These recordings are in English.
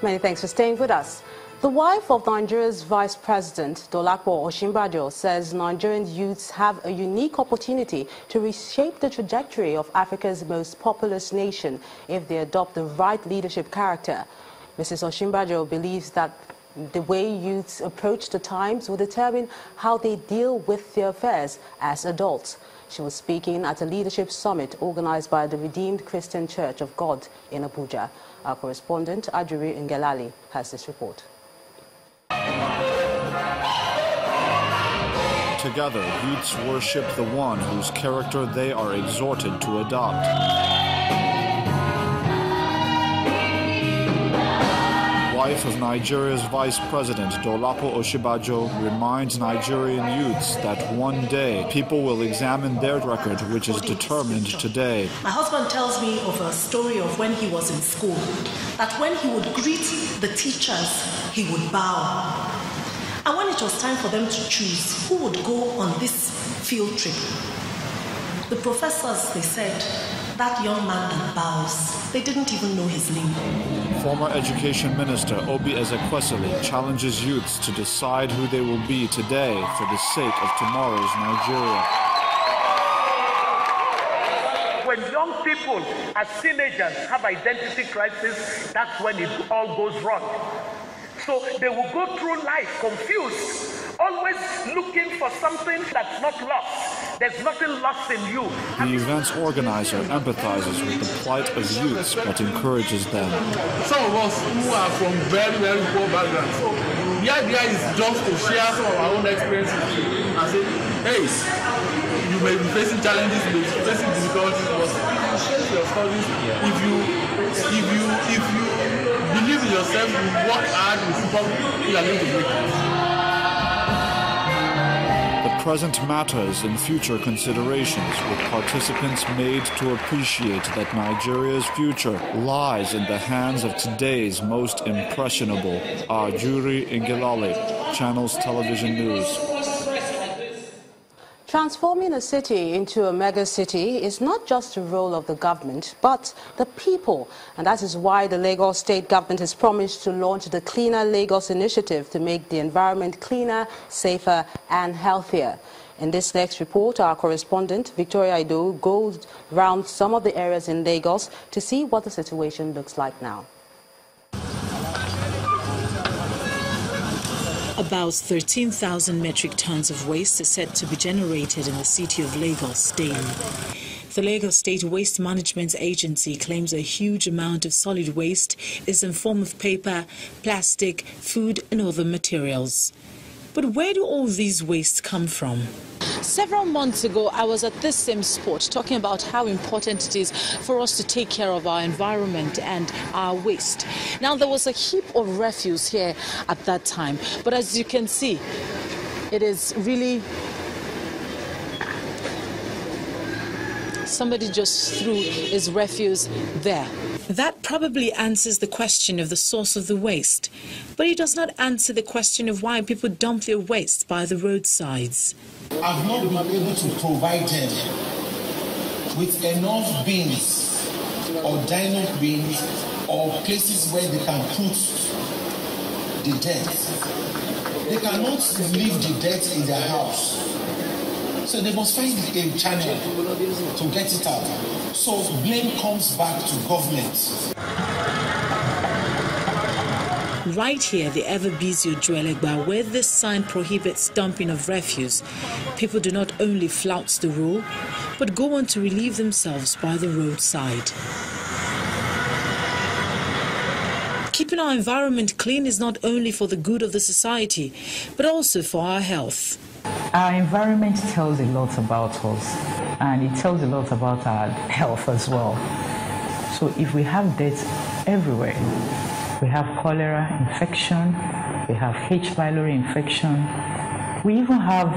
Many thanks for staying with us. The wife of Nigeria's Vice President, Dolapo Osinbajo, says Nigerian youths have a unique opportunity to reshape the trajectory of Africa's most populous nation if they adopt the right leadership character. Mrs. Osinbajo believes that the way youths approach the times will determine how they deal with their affairs as adults. She was speaking at a leadership summit organized by the Redeemed Christian Church of God in Abuja. Our correspondent, Ajuri Ngelali, has this report. Together, youths worship the one whose character they are exhorted to adopt. Wife of Nigeria's Vice President, Dolapo Osinbajo, reminds Nigerian youths that one day people will examine their record, which is determined today. My husband tells me of a story of when he was in school, that when he would greet the teachers, he would bow. And when it was time for them to choose who would go on this field trip, the professors, they said, that young man that bows, they didn't even know his name. Former Education Minister Obi Ezekwesili challenges youths to decide who they will be today for the sake of tomorrow's Nigeria. When young people as teenagers have identity crisis, that's when it all goes wrong. So they will go through life confused, always looking for something that's not lost. There's nothing lost in you. The event's organizer empathizes with the plight of youths but encourages them. Some of us who are from very, very poor backgrounds, so the idea is just to share some of our own experiences and say, hey, you may be facing challenges, you may be facing difficulties, but if you finish your studies, if you believe in yourself, you work hard, you are going to make it. The present matters in future considerations, with participants made to appreciate that Nigeria's future lies in the hands of today's most impressionable. Ajuri Ngelale, Channels Television News. Transforming a city into a mega city is not just the role of the government, but the people. And that is why the Lagos state government has promised to launch the Cleaner Lagos initiative to make the environment cleaner, safer and healthier. In this next report, our correspondent, Victoria Ido, goes round some of the areas in Lagos to see what the situation looks like now. About 13,000 metric tons of waste is said to be generated in the city of Lagos daily. The Lagos State Waste Management Agency claims a huge amount of solid waste is in form of paper, plastic, food and other materials. But where do all these wastes come from? Several months ago, I was at this same spot talking about how important it is for us to take care of our environment and our waste. Now, there was a heap of refuse here at that time, but as you can see, it is really... Somebody just threw his refuse there. That probably answers the question of the source of the waste, but it does not answer the question of why people dump their waste by the roadsides. I've not been able to provide them with enough bins or dino bins or places where they can put the dirt. They cannot leave the dirt in their house. So they must find a channel to get it out. So blame comes back to government. Right here, the ever-busy Ojuelegba, where this sign prohibits dumping of refuse, people do not only flout the rule, but go on to relieve themselves by the roadside. Keeping our environment clean is not only for the good of the society, but also for our health. Our environment tells a lot about us, and it tells a lot about our health as well. So if we have dirt everywhere, we have cholera infection, we have H. pylori infection, we even have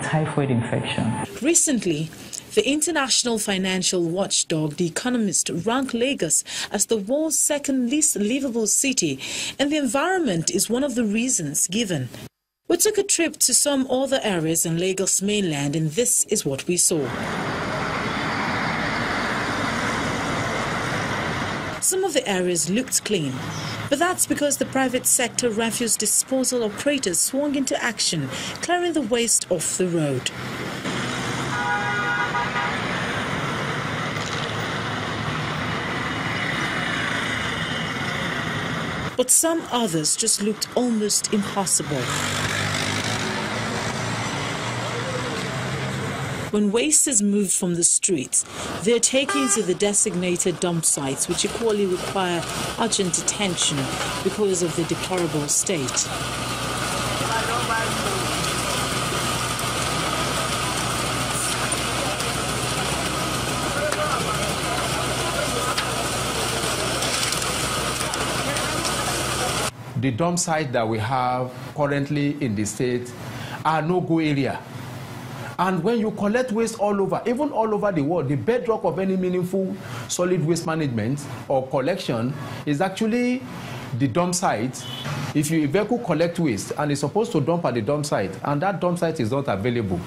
typhoid infection. Recently, the international financial watchdog, The Economist, ranked Lagos as the world's second least livable city, and the environment is one of the reasons given. We took a trip to some other areas in Lagos mainland, and this is what we saw. Some of the the areas looked clean. But that's because the private sector refuse disposal operators swung into action, clearing the waste off the road. But some others just looked almost impossible. When waste is moved from the streets, they're taken to the designated dump sites, which equally require urgent attention because of the deplorable state. The dump site that we have currently in the state are no-go area. And when you collect waste all over, even all over the world, the bedrock of any meaningful solid waste management or collection is actually the dump site. If a vehicle collects waste and is supposed to dump at the dump site and that dump site is not available,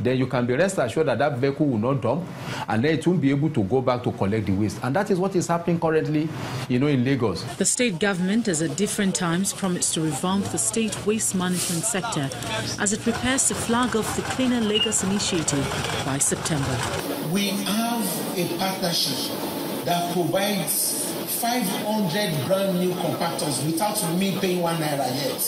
then you can be rest assured that that vehicle will not dump and then it won't be able to go back to collect the waste. And that is what is happening currently, in Lagos. The state government has at different times promised to revamp the state waste management sector as it prepares to flag off the Cleaner Lagos initiative by September. We have a partnership that provides 500 brand new compactors without me paying 1 naira yet.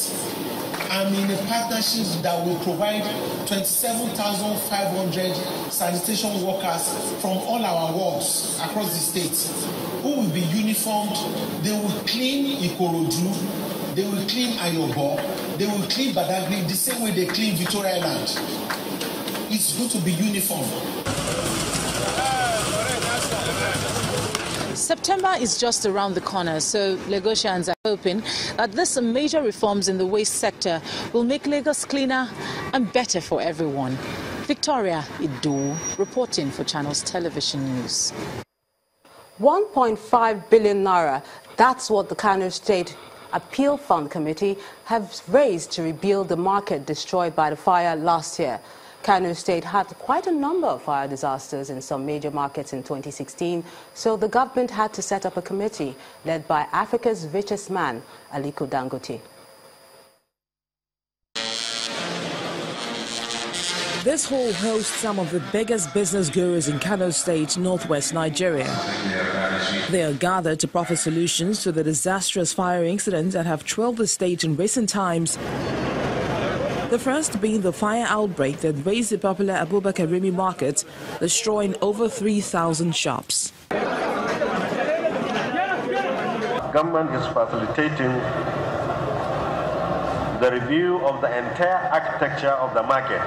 I'm in a partnership that will provide 27,500 sanitation workers from all our wards across the state who will be uniformed. They will clean Ikorodu, they will clean Ayobo, they will clean Badagry the same way they clean Victoria Island. It's going to be uniform. September is just around the corner, so Lagosians are hoping that these major reforms in the waste sector will make Lagos cleaner and better for everyone. Victoria Idu, reporting for Channels Television News. 1.5 billion naira, that's what the Kano State Appeal Fund Committee have raised to rebuild the market destroyed by the fire last year. Kano State had quite a number of fire disasters in some major markets in 2016, so the government had to set up a committee led by Africa's richest man, Aliko Dangote. This hall hosts some of the biggest business gurus in Kano State, northwest Nigeria. They are gathered to proffer solutions to the disastrous fire incidents that have troubled the state in recent times. The first being the fire outbreak that razed the popular Abubakar Rimi market, destroying over 3,000 shops. Government is facilitating the review of the entire architecture of the market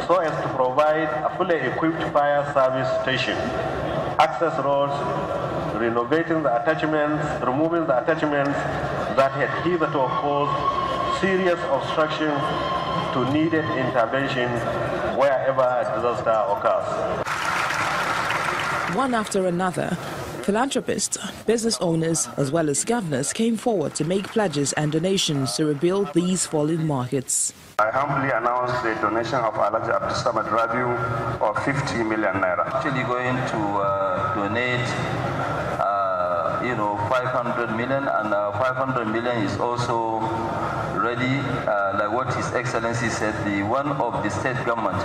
so as to provide a fully equipped fire service station, access roads, renovating the attachments, removing the attachments that had hitherto caused serious obstruction to needed intervention wherever a disaster occurs. One after another, philanthropists, business owners, as well as governors came forward to make pledges and donations to rebuild these fallen markets. I humbly announce the donation of Alhaji Abdulsamad Rabiu of 50 million naira. Actually going to donate 500 million, and 500 million is also ready, like what His Excellency said, the one of the state government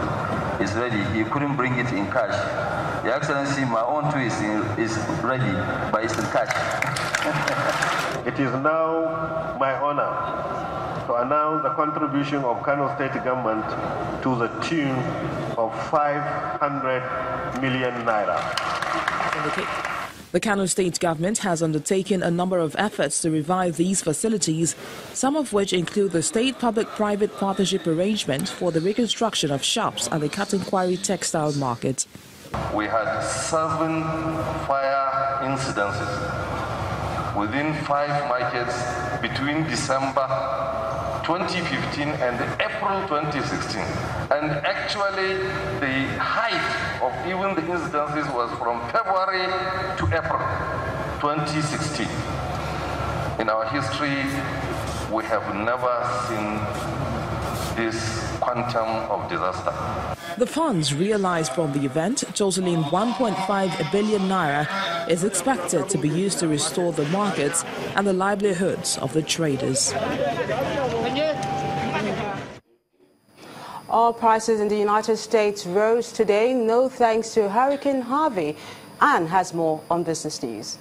is ready. He couldn't bring it in cash. Your Excellency, my own too is ready, but it's in cash. It is now my honor to announce the contribution of Kano State government to the tune of 500 million naira. The Kano State government has undertaken a number of efforts to revive these facilities, some of which include the state public-private partnership arrangement for the reconstruction of shops at the Cotton Quarry textile market. We had 7 fire incidences within 5 markets between December 2015 and April 2016. And actually, the height of even the incidences was from February to April 2016. In our history, we have never seen this quantum of disaster. The funds realized from the event, totaling 1.5 billion naira, is expected to be used to restore the markets and the livelihoods of the traders. Oil prices in the United States rose today, no thanks to Hurricane Harvey. Anne has more on Business News.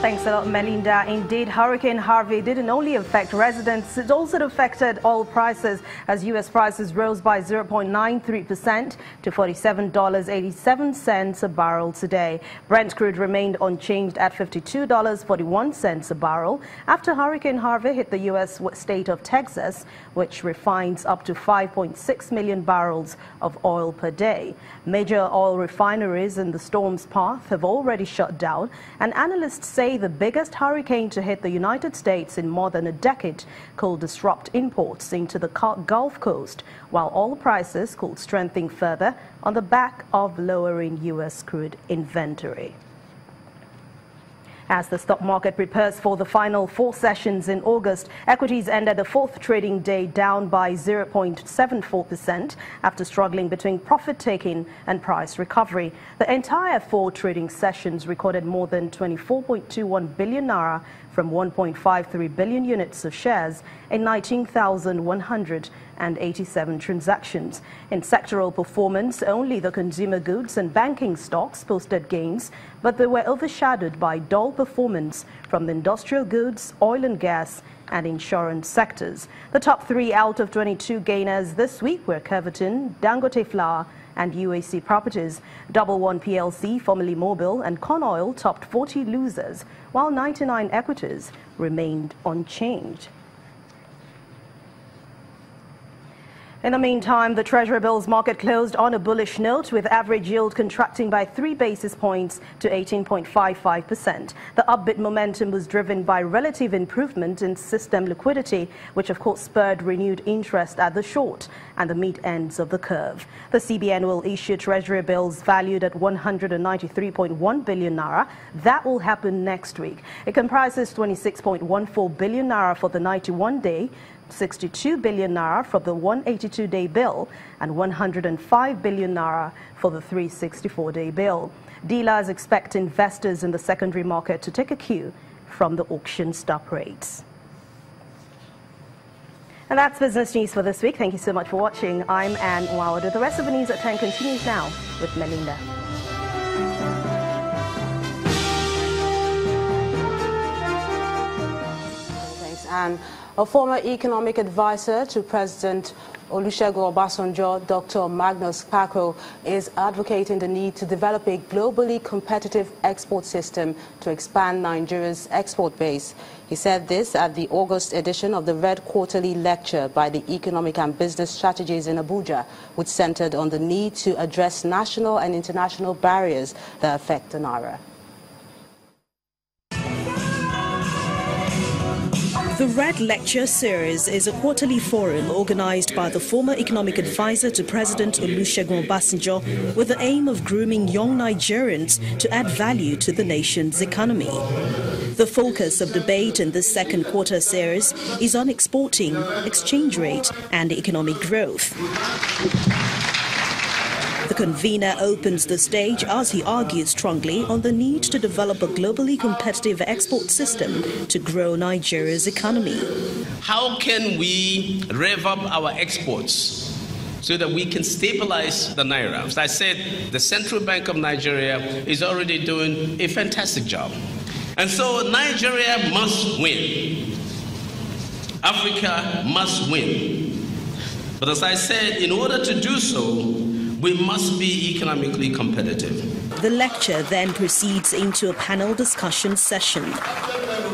Thanks a lot, Melinda. Indeed, Hurricane Harvey didn't only affect residents, it also affected oil prices as U.S. prices rose by 0.93% to $47.87 a barrel today. Brent crude remained unchanged at $52.41 a barrel after Hurricane Harvey hit the U.S. state of Texas, which refines up to 5.6 million barrels of oil per day. Major oil refineries in the storm's path have already shut down, and analysts say the biggest hurricane to hit the United States in more than a decade could disrupt imports into the Gulf Coast, while oil prices could strengthen further on the back of lowering U.S. crude inventory. As the stock market prepares for the final 4 sessions in August, equities ended the 4th trading day down by 0.74% after struggling between profit-taking and price recovery. The entire 4 trading sessions recorded more than 24.21 billion naira from 1.53 billion units of shares in 19,187 transactions. In sectoral performance, only the consumer goods and banking stocks posted gains, but they were overshadowed by dull performance from the industrial goods, oil and gas, and insurance sectors. The top 3 out of 22 gainers this week were Keverton, Dangote Flour, and UAC Properties. Double One PLC, formerly Mobil, and Kano topped 40 losers, while 99 equities remained unchanged. In the meantime, the Treasury bills market closed on a bullish note, with average yield contracting by 3 basis points to 18.55%. The upbeat momentum was driven by relative improvement in system liquidity, which of course spurred renewed interest at the short and the mid ends of the curve. The CBN will issue Treasury bills valued at 193.1 billion naira. That will happen next week. It comprises 26.14 billion naira for the 91-day, 62 billion naira for the 182-day bill, and 105 billion naira for the 364-day bill. Dealers expect investors in the secondary market to take a cue from the auction stop rates. And that's Business News for this week. Thank you so much for watching. I'm Anne Wawadu. The rest of the news at 10 continues now with Melinda. Thanks, Anne. A former economic advisor to President Olusegun Obasanjo, Dr. Magnus Kano, is advocating the need to develop a globally competitive export system to expand Nigeria's export base. He said this at the August edition of the Red Quarterly Lecture by the Economic and Business Strategies in Abuja, which centered on the need to address national and international barriers that affect the Naira. The Red Lecture Series is a quarterly forum organized by the former economic advisor to President Olusegun Obasanjo with the aim of grooming young Nigerians to add value to the nation's economy. The focus of debate in this second quarter series is on exporting, exchange rate, and economic growth. The convener opens the stage as he argues strongly on the need to develop a globally competitive export system to grow Nigeria's economy. How can we rev up our exports so that we can stabilize the Naira? As I said, the Central Bank of Nigeria is already doing a fantastic job. And so Nigeria must win. Africa must win. But as I said, in order to do so, we must be economically competitive. The lecture then proceeds into a panel discussion session.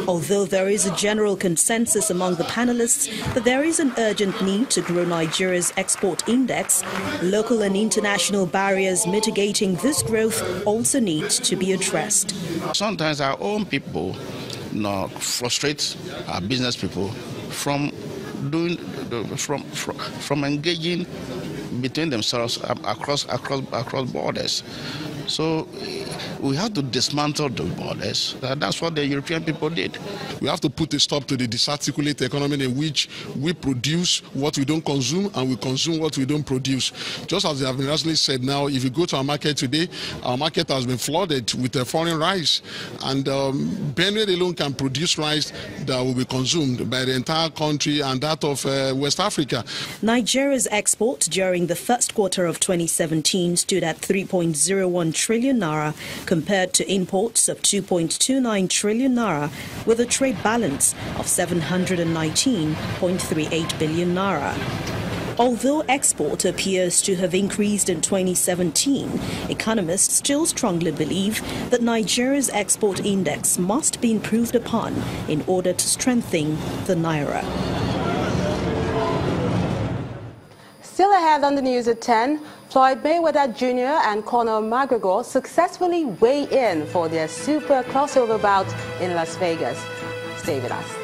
Although there is a general consensus among the panelists that there is an urgent need to grow Nigeria's export index, local and international barriers mitigating this growth also need to be addressed. Sometimes our own people frustrate our business people from engaging between themselves across borders. So We have to dismantle the borders. That's what the European people did. We have to put a stop to the disarticulate economy in which we produce what we don't consume and we consume what we don't produce. Just as they have been recently said now, if you go to our market today, our market has been flooded with foreign rice. And Benue alone can produce rice that will be consumed by the entire country and that of West Africa. Nigeria's export during the first quarter of 2017 stood at 3.01 trillion naira compared to imports of 2.29 trillion naira, with a trade balance of 719.38 billion naira. Although export appears to have increased in 2017, economists still strongly believe that Nigeria's export index must be improved upon in order to strengthen the naira. Still ahead on the news at 10, Floyd Mayweather Jr. and Conor McGregor successfully weigh in for their super crossover bout in Las Vegas. Stay with us.